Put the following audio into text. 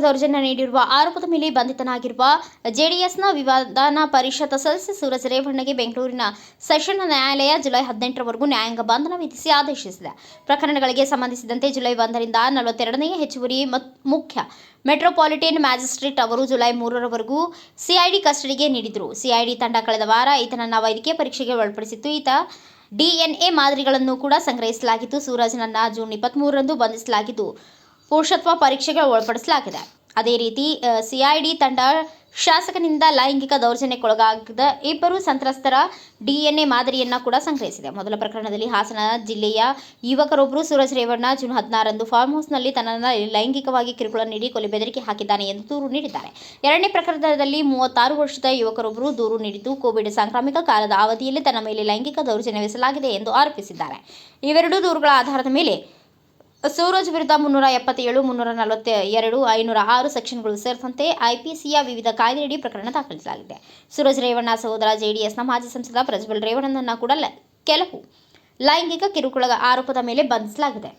ದೌರ್ಜನ್ಯ ನೀಡಿರುವ ಆರೋಪದ ಮೇಲೆ ಬಂಧಿತನಾಗಿರುವ ಜೆಡಿಎಸ್ನ ವಿಧಾನ ಪರಿಷತ್ ಸದಸ್ಯ ಸೂರಜ್ ರೇವಣ್ಣಗೆ ಬೆಂಗಳೂರಿನ ಸೆಷನ್ ನ್ಯಾಯಾಲಯ ಜುಲೈ 18ರವರೆಗೂ ನ್ಯಾಯಾಂಗ ಬಂಧನ ವಿಧಿಸಿ ಆದೇಶಿಸಿದೆ. ಪ್ರಕರಣಗಳಿಗೆ ಸಂಬಂಧಿಸಿದಂತೆ ಜುಲೈ 1ರಿಂದ 42ನೇ ಹೆಚ್ಚುವರಿ ಮುಖ್ಯ ಮೆಟ್ರೋಪಾಲಿಟನ್ ಮ್ಯಾಜಿಸ್ಟ್ರೇಟ್ ಅವರು ಜುಲೈ 3ರವರೆಗೂ ಸಿಐಡಿ ಕಸ್ಟಡಿಗೆ ನೀಡಿದರು. ಸಿಐಡಿ ತಂಡ ಕಳೆದ ವಾರ ಈತನನ್ನು ವೈದ್ಯಕೀಯ ಪರೀಕ್ಷೆಗೆ ಒಳಪಡಿಸಿತ್ತು. ಈತ ಡಿಎನ್ಎ ಮಾದರಿಗಳನ್ನು ಕೂಡ ಸಂಗ್ರಹಿಸಲಾಗಿತ್ತು. ಸೂರಜ್ನನ್ನು ಜೂನ್ 23ರಂದು ಬಂಧಿಸಲಾಗಿದ್ದು ಪುರುಷತ್ವ ಪರೀಕ್ಷೆಗೆ ಒಳಪಡಿಸಲಾಗಿದೆ. ಅದೇ ರೀತಿ ಸಿಐಡಿ ತಂಡ ಶಾಸಕನಿಂದ ಲೈಂಗಿಕ ದೌರ್ಜನ್ಯಕ್ಕೊಳಗಾದ ಇಬ್ಬರು ಸಂತ್ರಸ್ತರ ಡಿಎನ್ಎ ಮಾದರಿಯನ್ನು ಕೂಡ ಸಂಗ್ರಹಿಸಿದೆ. ಮೊದಲ ಪ್ರಕರಣದಲ್ಲಿ ಹಾಸನ ಜಿಲ್ಲೆಯ ಯುವಕರೊಬ್ಬರು ಸೂರಜ್ ರೇವಣ್ಣ ಜೂನ್ 16ರಂದು ಫಾರ್ಮ್ ಹೌಸ್ನಲ್ಲಿ ತನ್ನನ್ನು ಲೈಂಗಿಕವಾಗಿ ಕಿರುಕುಳ ನೀಡಿ ಕೊಲೆ ಬೆದರಿಕೆ ಹಾಕಿದ್ದಾನೆ ಎಂದು ದೂರು ನೀಡಿದ್ದಾರೆ. ಎರಡನೇ ಪ್ರಕರಣದಲ್ಲಿ 36 ವರ್ಷದ ಯುವಕರೊಬ್ಬರು ದೂರು ನೀಡಿದ್ದು ಕೋವಿಡ್ ಸಾಂಕ್ರಾಮಿಕ ಕಾಲದ ಅವಧಿಯಲ್ಲಿ ತನ್ನ ಮೇಲೆ ಲೈಂಗಿಕ ದೌರ್ಜನ್ಯವೆಸಲಾಗಿದೆ ಎಂದು ಆರೋಪಿಸಿದ್ದಾರೆ. ಇವೆರಡೂ ದೂರುಗಳ ಆಧಾರದ ಮೇಲೆ ಸೂರಜ್ ವಿರುದ್ಧ 377, 342, 506 ಸೆಕ್ಷನ್ಗಳು ಸೇರಿದಂತೆ ಐಪಿಸಿಯ ವಿವಿಧ ಕಾಯ್ದೆಯಡಿ ಪ್ರಕರಣ ದಾಖಲಿಸಲಾಗಿದೆ. ಸೂರಜ್ ರೇವಣ್ಣ ಸಹೋದರ ಜೆಡಿಎಸ್ನ ಮಾಜಿ ಸಂಸದ ಪ್ರಜ್ವಲ್ ರೇವಣ್ಣನನ್ನು ಕೂಡ ಕೆಲವು ಲೈಂಗಿಕ ಕಿರುಕುಳ ಆರೋಪದ ಮೇಲೆ ಬಂಧಿಸಲಾಗಿದೆ.